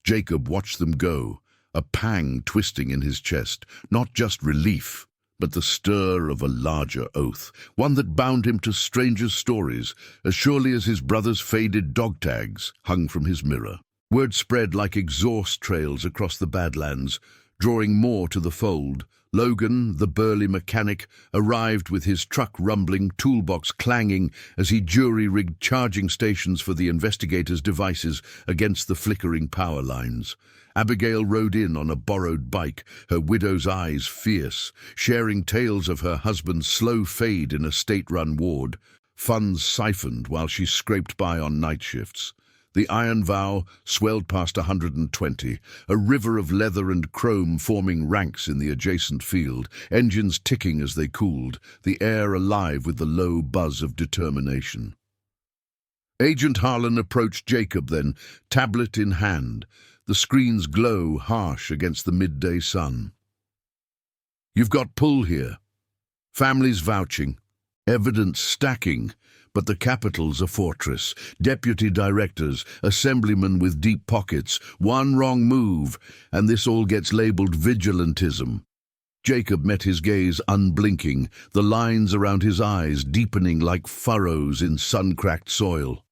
Jacob watched them go, a pang twisting in his chest, not just relief, but the stir of a larger oath, one that bound him to strangers' stories, as surely as his brother's faded dog tags hung from his mirror. Word spread like exhaust trails across the Badlands, drawing more to the fold. Logan, the burly mechanic, arrived with his truck rumbling, toolbox clanging as he jury-rigged charging stations for the investigators' devices against the flickering power lines. Abigail rode in on a borrowed bike, her widow's eyes fierce, sharing tales of her husband's slow fade in a state-run ward, funds siphoned while she scraped by on night shifts. The Iron Vow swelled past 120, a river of leather and chrome forming ranks in the adjacent field, engines ticking as they cooled, the air alive with the low buzz of determination. Agent Harlan approached Jacob then, tablet in hand, the screen's glow harsh against the midday sun. "You've got pull here. Families vouching, evidence stacking, but the capital's a fortress. Deputy directors, assemblymen with deep pockets, one wrong move, and this all gets labeled vigilantism." Jacob met his gaze unblinking, the lines around his eyes deepening like furrows in sun-cracked soil.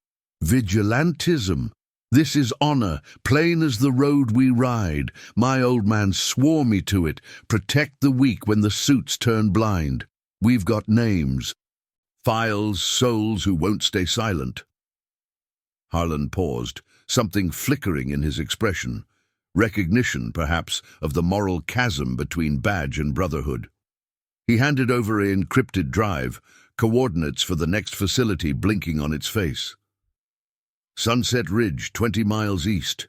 "Vigilantism? This is honor, plain as the road we ride. My old man swore me to it. Protect the weak when the suits turn blind. We've got names. Files, souls who won't stay silent." Harlan paused, something flickering in his expression. Recognition, perhaps, of the moral chasm between badge and brotherhood. He handed over an encrypted drive, coordinates for the next facility blinking on its face. "Sunset Ridge, 20 miles east.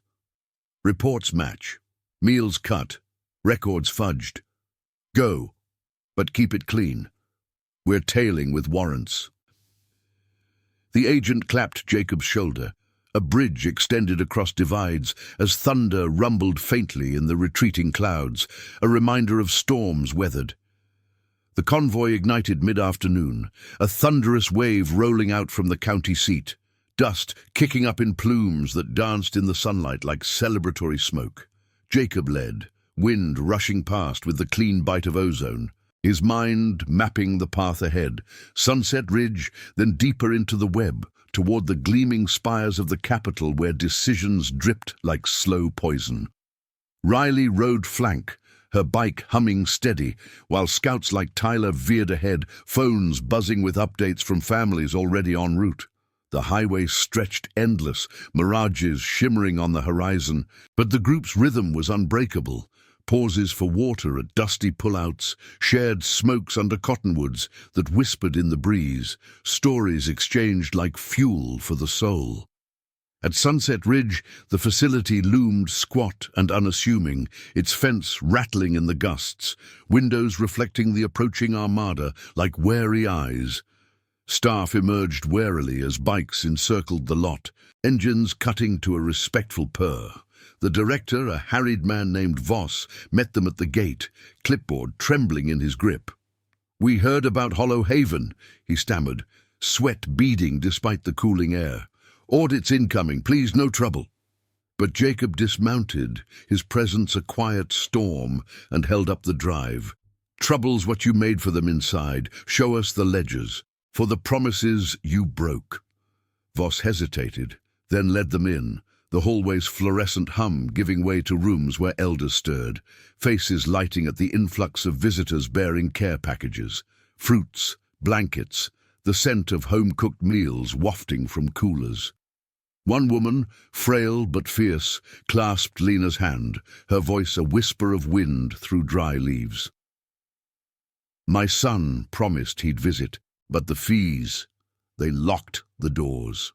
Reports match. Meals cut. Records fudged. Go, but keep it clean. We're tailing with warrants." The agent clapped Jacob's shoulder. A bridge extended across divides as thunder rumbled faintly in the retreating clouds, a reminder of storms weathered. The convoy ignited mid-afternoon, a thunderous wave rolling out from the county seat, dust kicking up in plumes that danced in the sunlight like celebratory smoke. Jacob led, wind rushing past with the clean bite of ozone, his mind mapping the path ahead, Sunset Ridge, then deeper into the web, toward the gleaming spires of the capital where decisions dripped like slow poison. Riley rode flank, her bike humming steady, while scouts like Tyler veered ahead, phones buzzing with updates from families already en route. The highway stretched endless, mirages shimmering on the horizon, but the group's rhythm was unbreakable. Pauses for water at dusty pullouts, shared smokes under cottonwoods that whispered in the breeze, stories exchanged like fuel for the soul. At Sunset Ridge, the facility loomed squat and unassuming, its fence rattling in the gusts, windows reflecting the approaching armada like wary eyes. Staff emerged warily as bikes encircled the lot, engines cutting to a respectful purr. The director, a harried man named Voss, met them at the gate, clipboard trembling in his grip. "We heard about Hollow Haven," he stammered, sweat beading despite the cooling air. "Audits incoming, please, no trouble." But Jacob dismounted, his presence a quiet storm, and held up the drive. "Trouble's what you made for them inside. Show us the ledgers." For the promises you broke. Voss hesitated, then led them in, the hallway's fluorescent hum giving way to rooms where elders stirred, faces lighting at the influx of visitors bearing care packages, fruits, blankets, the scent of home-cooked meals wafting from coolers. One woman, frail but fierce, clasped Lena's hand, her voice a whisper of wind through dry leaves. My son promised he'd visit, but the fees, they locked the doors.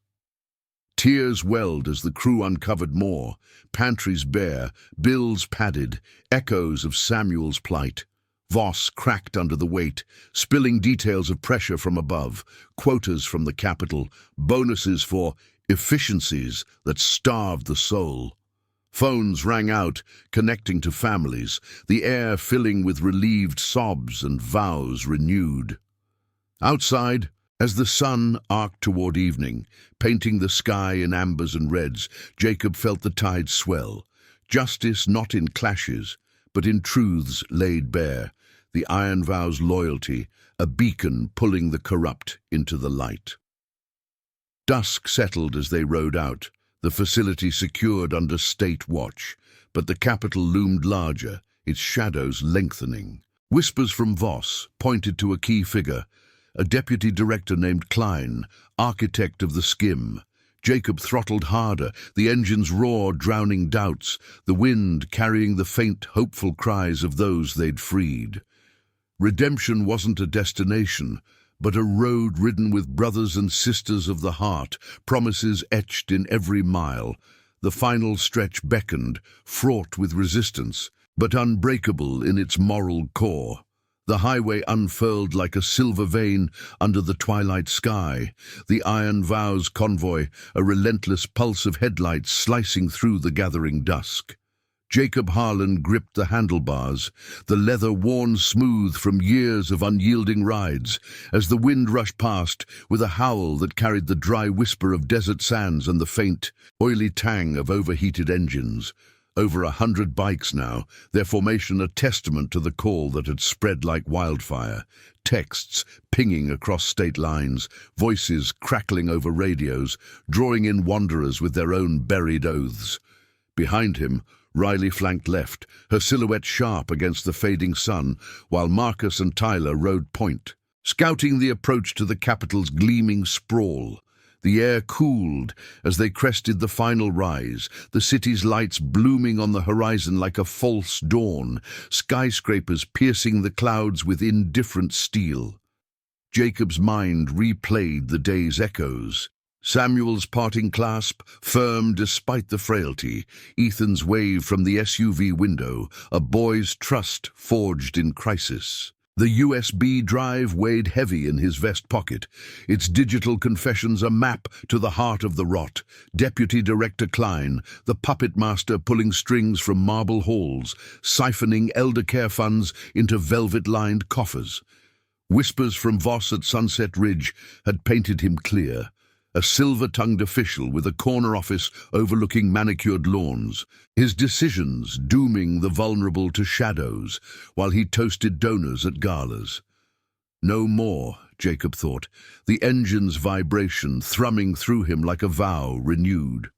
Tears welled as the crew uncovered more, pantries bare, bills padded, echoes of Samuel's plight. Voss cracked under the weight, spilling details of pressure from above, quotas from the capital, bonuses for efficiencies that starved the soul. Phones rang out, connecting to families, the air filling with relieved sobs and vows renewed. Outside, as the sun arced toward evening, painting the sky in ambers and reds, Jacob felt the tide swell. Justice not in clashes, but in truths laid bare, the iron vow's loyalty, a beacon pulling the corrupt into the light. Dusk settled as they rode out, the facility secured under state watch, but the capital loomed larger, its shadows lengthening. Whispers from Voss pointed to a key figure, a deputy director named Klein, architect of the skim. Jacob throttled harder, the engine's roar drowning doubts, the wind carrying the faint, hopeful cries of those they'd freed. Redemption wasn't a destination, but a road ridden with brothers and sisters of the heart, promises etched in every mile. The final stretch beckoned, fraught with resistance, but unbreakable in its moral core. The highway unfurled like a silver vein under the twilight sky, the Iron Vows convoy, a relentless pulse of headlights slicing through the gathering dusk. Jacob Harlan gripped the handlebars, the leather worn smooth from years of unyielding rides, as the wind rushed past with a howl that carried the dry whisper of desert sands and the faint, oily tang of overheated engines. Over 100 bikes now, their formation a testament to the call that had spread like wildfire. Texts pinging across state lines, voices crackling over radios, drawing in wanderers with their own buried oaths. Behind him, Riley flanked left, her silhouette sharp against the fading sun, while Marcus and Tyler rode point, scouting the approach to the capital's gleaming sprawl. The air cooled as they crested the final rise, the city's lights blooming on the horizon like a false dawn, skyscrapers piercing the clouds with indifferent steel. Jacob's mind replayed the day's echoes. Samuel's parting clasp, firm despite the frailty, Ethan's wave from the SUV window, a boy's trust forged in crisis. The USB drive weighed heavy in his vest pocket, its digital confessions a map to the heart of the rot. Deputy Director Klein, the puppet master pulling strings from marble halls, siphoning elder care funds into velvet-lined coffers. Whispers from Voss at Sunset Ridge had painted him clear. A silver-tongued official with a corner office overlooking manicured lawns, his decisions dooming the vulnerable to shadows while he toasted donors at galas. No more, Jacob thought, the engine's vibration thrumming through him like a vow renewed.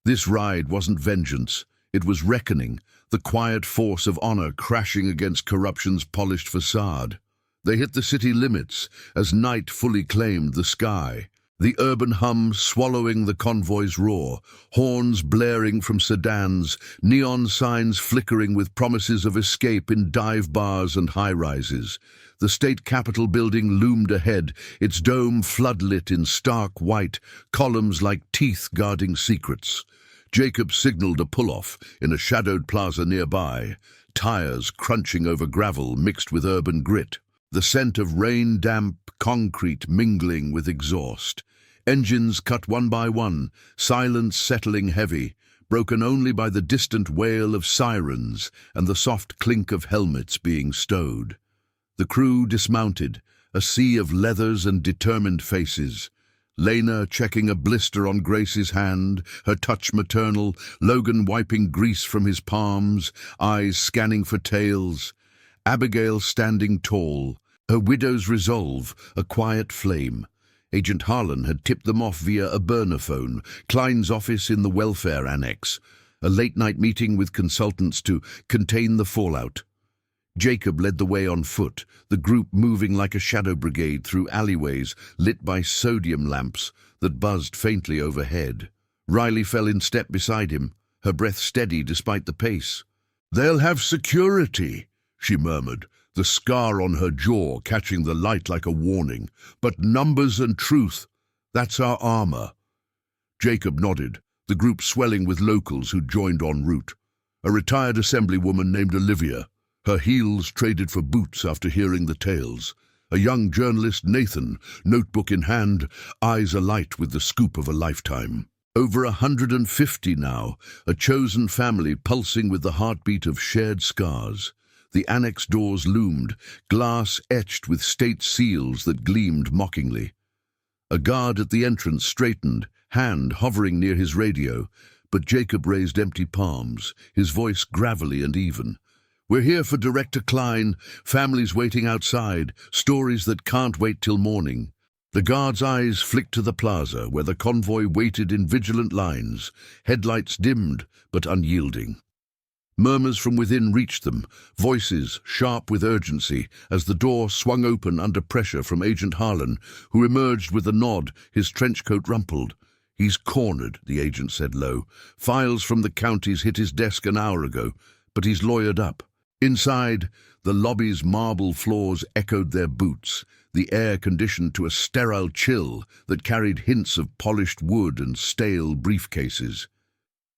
This ride wasn't vengeance, it was reckoning, the quiet force of honor crashing against corruption's polished facade. They hit the city limits as night fully claimed the sky. The urban hum swallowing the convoy's roar, horns blaring from sedans, neon signs flickering with promises of escape in dive bars and high-rises. The state capitol building loomed ahead, its dome floodlit in stark white, columns like teeth guarding secrets. Jacob signaled a pull-off in a shadowed plaza nearby, tires crunching over gravel mixed with urban grit. The scent of rain-damp concrete mingling with exhaust. Engines cut one by one, silence settling heavy, broken only by the distant wail of sirens and the soft clink of helmets being stowed. The crew dismounted, a sea of leathers and determined faces. Lena checking a blister on Grace's hand, her touch maternal, Logan wiping grease from his palms, eyes scanning for tails. Abigail standing tall, Her widow's resolve, a quiet flame. Agent Harlan had tipped them off via a burner phone, Klein's office in the welfare annex, a late-night meeting with consultants to contain the fallout. Jacob led the way on foot, the group moving like a shadow brigade through alleyways lit by sodium lamps that buzzed faintly overhead. Riley fell in step beside him, her breath steady despite the pace. "They'll have security," she murmured, the scar on her jaw catching the light like a warning. "But numbers and truth, that's our armor." Jacob nodded, the group swelling with locals who joined en route. A retired assemblywoman named Olivia, her heels traded for boots after hearing the tales. A young journalist, Nathan, notebook in hand, eyes alight with the scoop of a lifetime. Over 150 now, a chosen family pulsing with the heartbeat of shared scars. The annex doors loomed, glass etched with state seals that gleamed mockingly. A guard at the entrance straightened, hand hovering near his radio, but Jacob raised empty palms, his voice gravelly and even. "We're here for Director Klein, families waiting outside, stories that can't wait till morning." The guard's eyes flicked to the plaza, where the convoy waited in vigilant lines, headlights dimmed but unyielding. Murmurs from within reached them, voices sharp with urgency, as the door swung open under pressure from Agent Harlan, who emerged with a nod, his trench coat rumpled. "He's cornered," the agent said low. "Files from the counties hit his desk an hour ago, but he's lawyered up." Inside, the lobby's marble floors echoed their boots, the air conditioned to a sterile chill that carried hints of polished wood and stale briefcases.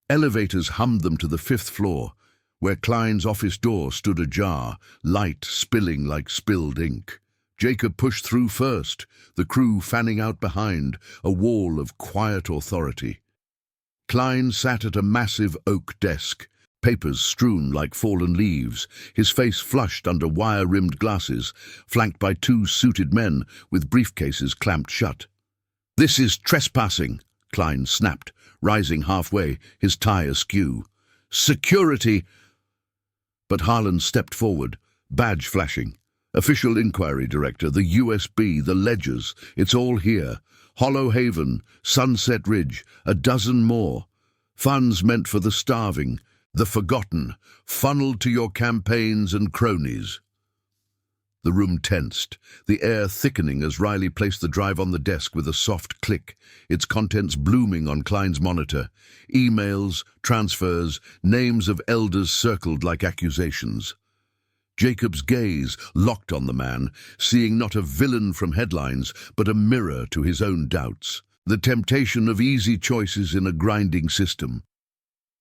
Elevators hummed them to the 5th floor, where Klein's office door stood ajar, light spilling like spilled ink. Jacob pushed through first, the crew fanning out behind, a wall of quiet authority. Klein sat at a massive oak desk, papers strewn like fallen leaves, his face flushed under wire-rimmed glasses, flanked by 2 suited men with briefcases clamped shut. "This is trespassing," Klein snapped, rising halfway, his tie askew. "Security!" But Harlan stepped forward, badge flashing. "Official Inquiry Director, the USB, the ledgers, it's all here. Hollow Haven, Sunset Ridge, a dozen more. Funds meant for the starving, the forgotten, funneled to your campaigns and cronies." The room tensed, the air thickening as Riley placed the drive on the desk with a soft click, its contents blooming on Klein's monitor. Emails, transfers, names of elders circled like accusations. Jacob's gaze locked on the man, seeing not a villain from headlines, but a mirror to his own doubts. The temptation of easy choices in a grinding system.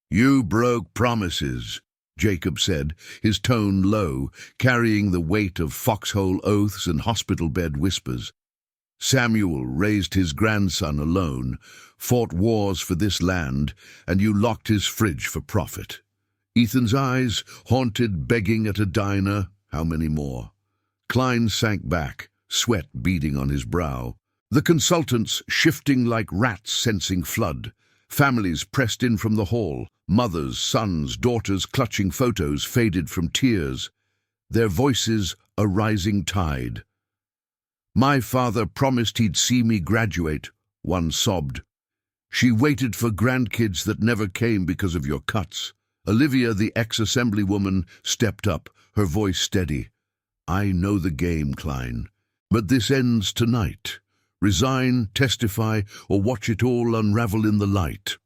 "You broke promises," Jacob said, his tone low, carrying the weight of foxhole oaths and hospital bed whispers. "Samuel raised his grandson alone, fought wars for this land, and you locked his fridge for profit." Ethan's eyes, haunted begging at a diner, how many more? Klein sank back, sweat beading on his brow. The consultants shifting like rats sensing flood. Families pressed in from the hall, mothers, sons, daughters clutching photos faded from tears. Their voices a rising tide. "My father promised he'd see me graduate," one sobbed. "She waited for grandkids that never came because of your cuts." Olivia, the ex-assemblywoman, stepped up, her voice steady. "I know the game, Klein, but this ends tonight. Resign, testify, or watch it all unravel in the light."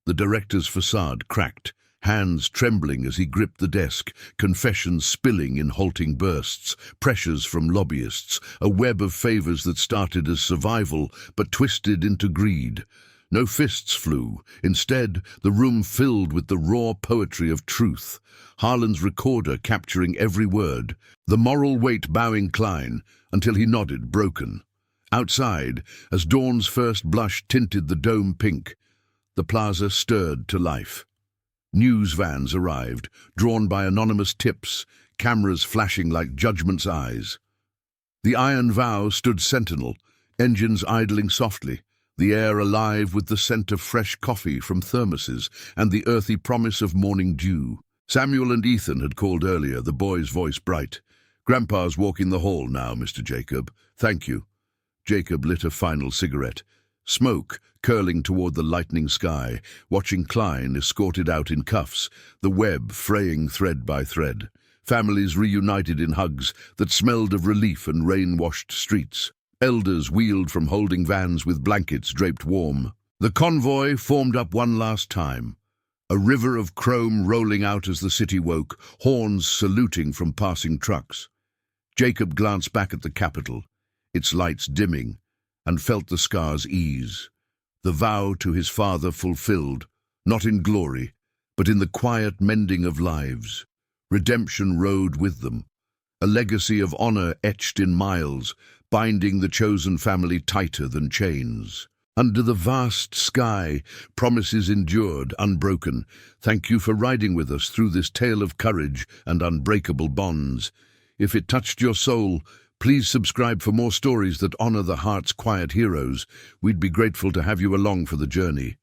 The director's facade cracked, hands trembling as he gripped the desk, confessions spilling in halting bursts, pressures from lobbyists, a web of favors that started as survival but twisted into greed. No fists flew. Instead, the room filled with the raw poetry of truth, Harlan's recorder capturing every word, the moral weight bowing Klein until he nodded, broken. Outside, as dawn's first blush tinted the dome pink, the plaza stirred to life. News vans arrived, drawn by anonymous tips, cameras flashing like judgment's eyes. The Iron Vow stood sentinel, engines idling softly, the air alive with the scent of fresh coffee from thermoses and the earthy promise of morning dew. Samuel and Ethan had called earlier, the boy's voice bright. Grandpa's walking the hall now, Mr. Jacob. Thank you. Jacob lit a final cigarette, smoke curling toward the lightening sky, watching Klein escorted out in cuffs, the web fraying thread by thread. Families reunited in hugs that smelled of relief and rain-washed streets. Elders wheeled from holding vans with blankets draped warm. The convoy formed up one last time, a river of chrome rolling out as the city woke, horns saluting from passing trucks. Jacob glanced back at the Capitol, its lights dimming, and felt the scars ease. The vow to his father fulfilled, not in glory, but in the quiet mending of lives. Redemption rode with them, a legacy of honor etched in miles, binding the chosen family tighter than chains. Under the vast sky, promises endured, unbroken. Thank you for riding with us through this tale of courage and unbreakable bonds. If it touched your soul, please subscribe for more stories that honor the heart's quiet heroes. We'd be grateful to have you along for the journey.